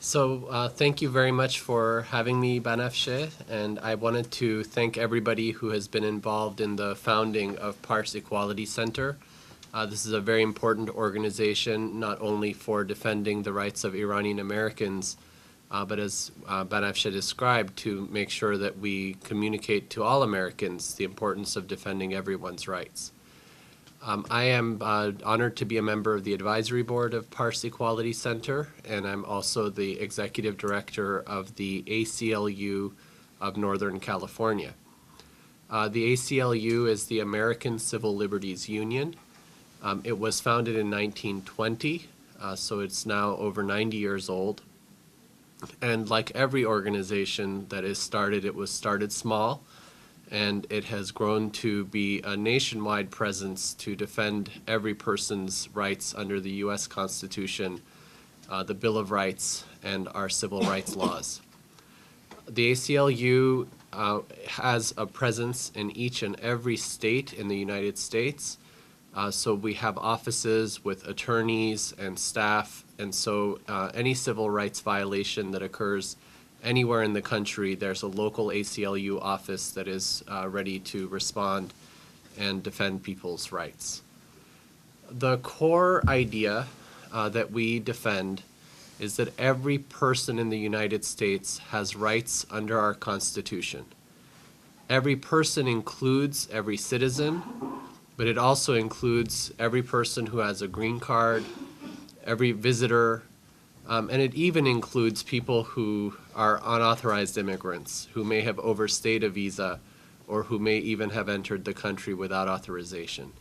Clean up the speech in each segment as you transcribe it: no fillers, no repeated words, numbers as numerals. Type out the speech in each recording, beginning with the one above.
Thank you very much for having me, Banafsheh, and I wanted to thank everybody who has been involved in the founding of Pars Equality Center. This is a very important organization, not only for defending the rights of Iranian Americans, but as Banafsheh described, to make sure that we communicate to all Americans the importance of defending everyone's rights. I am honored to be a member of the advisory board of Pars Equality Center, and I'm also the executive director of the ACLU of Northern California. The ACLU is the American Civil Liberties Union. It was founded in 1920, so it's now over 90 years old. And like every organization that is started, it was started small, and it has grown to be a nationwide presence to defend every person's rights under the U.S. Constitution, the Bill of Rights, and our civil rights laws. The ACLU has a presence in each and every state in the United States. So we have offices with attorneys and staff, and so any civil rights violation that occurs anywhere in the country, there's a local ACLU office that is ready to respond and defend people's rights. The core idea that we defend is that every person in the United States has rights under our Constitution. Every person includes every citizen, but it also includes every person who has a green card, every visitor, and it even includes people who are unauthorized immigrants, who may have overstayed a visa, or who may even have entered the country without authorization.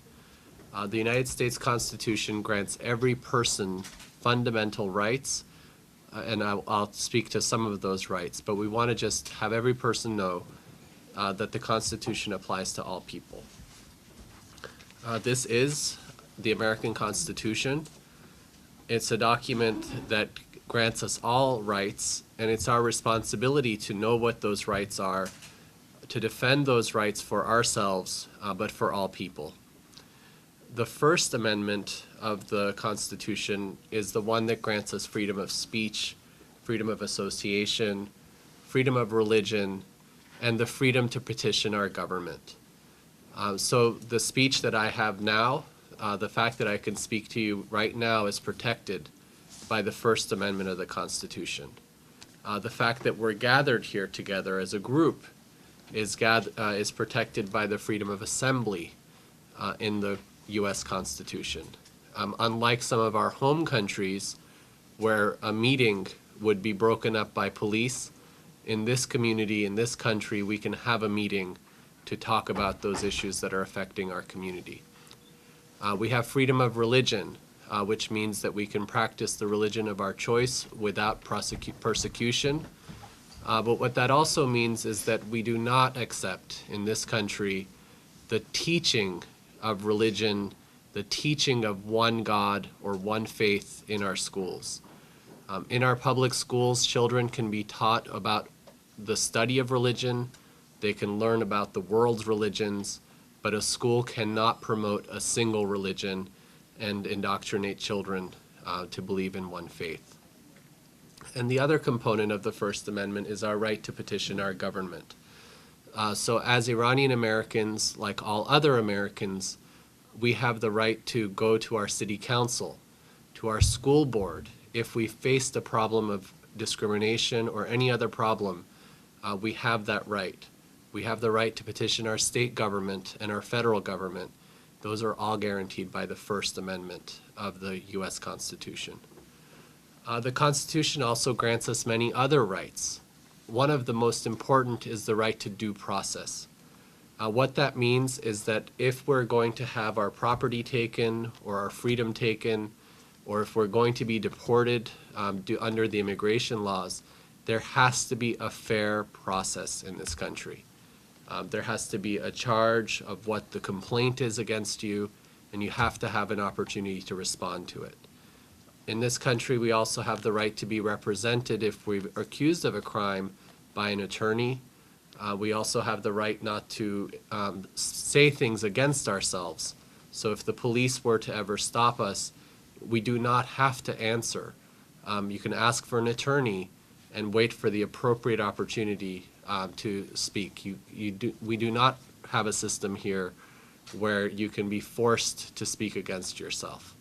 The United States Constitution grants every person fundamental rights, and I'll speak to some of those rights, but we want to just have every person know that the Constitution applies to all people. This is the American Constitution. It's a document that grants us all rights, and it's our responsibility to know what those rights are, to defend those rights for ourselves, but for all people. The First Amendment of the Constitution is the one that grants us freedom of speech, freedom of association, freedom of religion, and the freedom to petition our government. So the speech that I have now, the fact that I can speak to you right now is protected by the First Amendment of the Constitution. The fact that we're gathered here together as a group is protected by the freedom of assembly in the U.S. Constitution. Unlike some of our home countries where a meeting would be broken up by police, in this community, in this country, we can have a meeting to talk about those issues that are affecting our community. We have freedom of religion, which means that we can practice the religion of our choice without persecution. But what that also means is that we do not accept in this country the teaching of religion, the teaching of one God or one faith in our schools. In our public schools, children can be taught about the study of religion. They can learn about the world's religions, but a school cannot promote a single religion and indoctrinate children to believe in one faith. And the other component of the First Amendment is our right to petition our government. So as Iranian Americans, like all other Americans, we have the right to go to our city council, to our school board. If we faced a problem of discrimination or any other problem, we have that right. We have the right to petition our state government and our federal government. Those are all guaranteed by the First Amendment of the U.S. Constitution. The Constitution also grants us many other rights. One of the most important is the right to due process. What that means is that if we're going to have our property taken or our freedom taken, or if we're going to be deported under the immigration laws, there has to be a fair process in this country. There has to be a charge of what the complaint is against you, and you have to have an opportunity to respond to it. In this country, we also have the right to be represented if we're accused of a crime by an attorney. We also have the right not to say things against ourselves. So if the police were to ever stop us, we do not have to answer You can ask for an attorney and wait for the appropriate opportunity to speak. We do not have a system here where you can be forced to speak against yourself.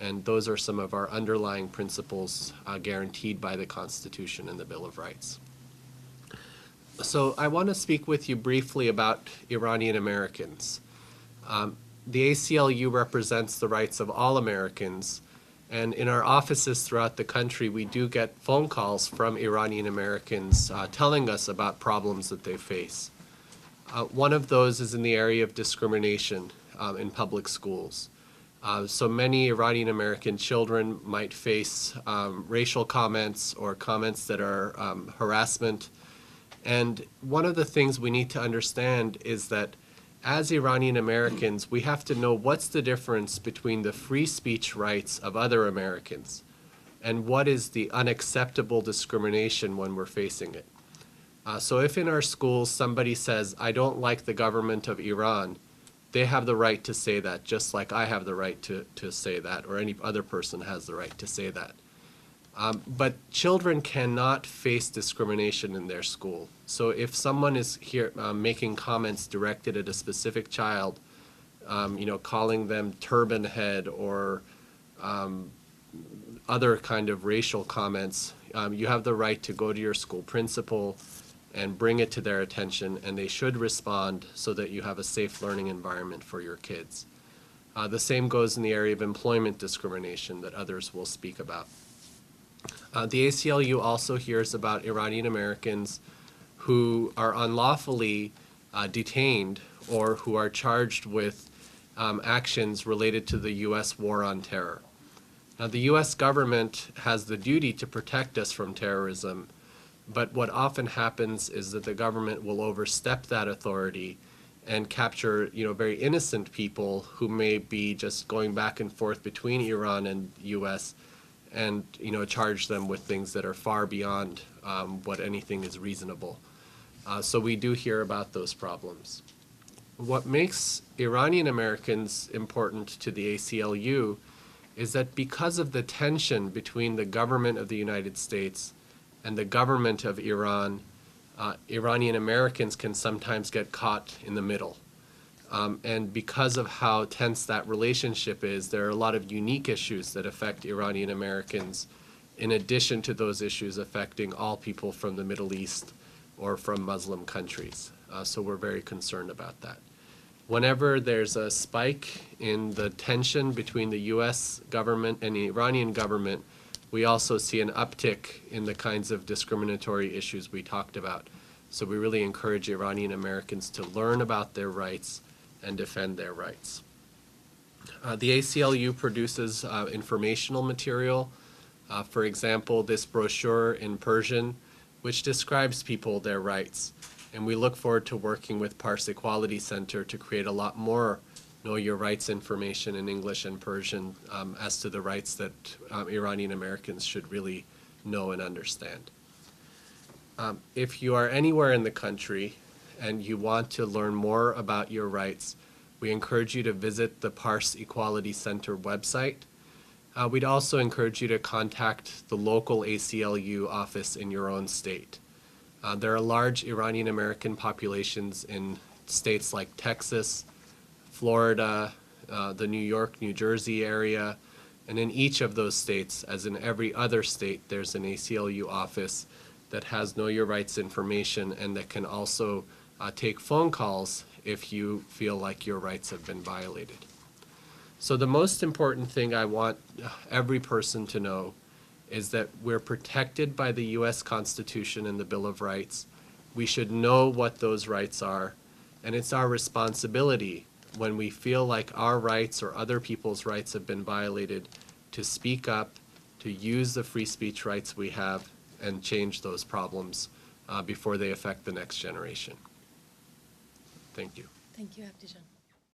And those are some of our underlying principles guaranteed by the Constitution and the Bill of Rights. So I want to speak with you briefly about Iranian Americans. The ACLU represents the rights of all Americans, and in our offices throughout the country, we do get phone calls from Iranian Americans telling us about problems that they face. One of those is in the area of discrimination in public schools. So many Iranian American children might face racial comments or comments that are harassment. And one of the things we need to understand is that as Iranian Americans, we have to know what's the difference between the free speech rights of other Americans and what is the unacceptable discrimination when we're facing it. So if in our schools somebody says, I don't like the government of Iran, they have the right to say that, just like I have the right to say that, or any other person has the right to say that. But children cannot face discrimination in their school. So if someone is here making comments directed at a specific child, calling them turban head or other kind of racial comments, you have the right to go to your school principal and bring it to their attention, and they should respond so that you have a safe learning environment for your kids. The same goes in the area of employment discrimination that others will speak about. The ACLU also hears about Iranian Americans who are unlawfully detained or who are charged with actions related to the U.S. war on terror. Now, the U.S. government has the duty to protect us from terrorism, but what often happens is that the government will overstep that authority and capture, very innocent people who may be just going back and forth between Iran and U.S. and, charge them with things that are far beyond what anything is reasonable. So we do hear about those problems. What makes Iranian Americans important to the ACLU is that because of the tension between the government of the United States and the government of Iran, Iranian Americans can sometimes get caught in the middle. And because of how tense that relationship is, there are a lot of unique issues that affect Iranian Americans, in addition to those issues affecting all people from the Middle East or from Muslim countries. So we're very concerned about that. Whenever there's a spike in the tension between the U.S. government and the Iranian government, we also see an uptick in the kinds of discriminatory issues we talked about. So we really encourage Iranian Americans to learn about their rights and defend their rights. The ACLU produces informational material. For example, this brochure in Persian, which describes people their rights. And we look forward to working with Pars Equality Center to create a lot more Know Your Rights information in English and Persian as to the rights that Iranian Americans should really know and understand. If you are anywhere in the country and you want to learn more about your rights, we encourage you to visit the Pars Equality Center website. We'd also encourage you to contact the local ACLU office in your own state. There are large Iranian American populations in states like Texas, Florida, the New York, New Jersey area, and in each of those states, as in every other state, there's an ACLU office that has Know Your Rights information and that can also take phone calls if you feel like your rights have been violated. So the most important thing I want every person to know is that we're protected by the U.S. Constitution and the Bill of Rights. We should know what those rights are, and it's our responsibility when we feel like our rights or other people's rights have been violated to speak up, to use the free speech rights we have, and change those problems before they affect the next generation. Thank you. Thank you, Abdi.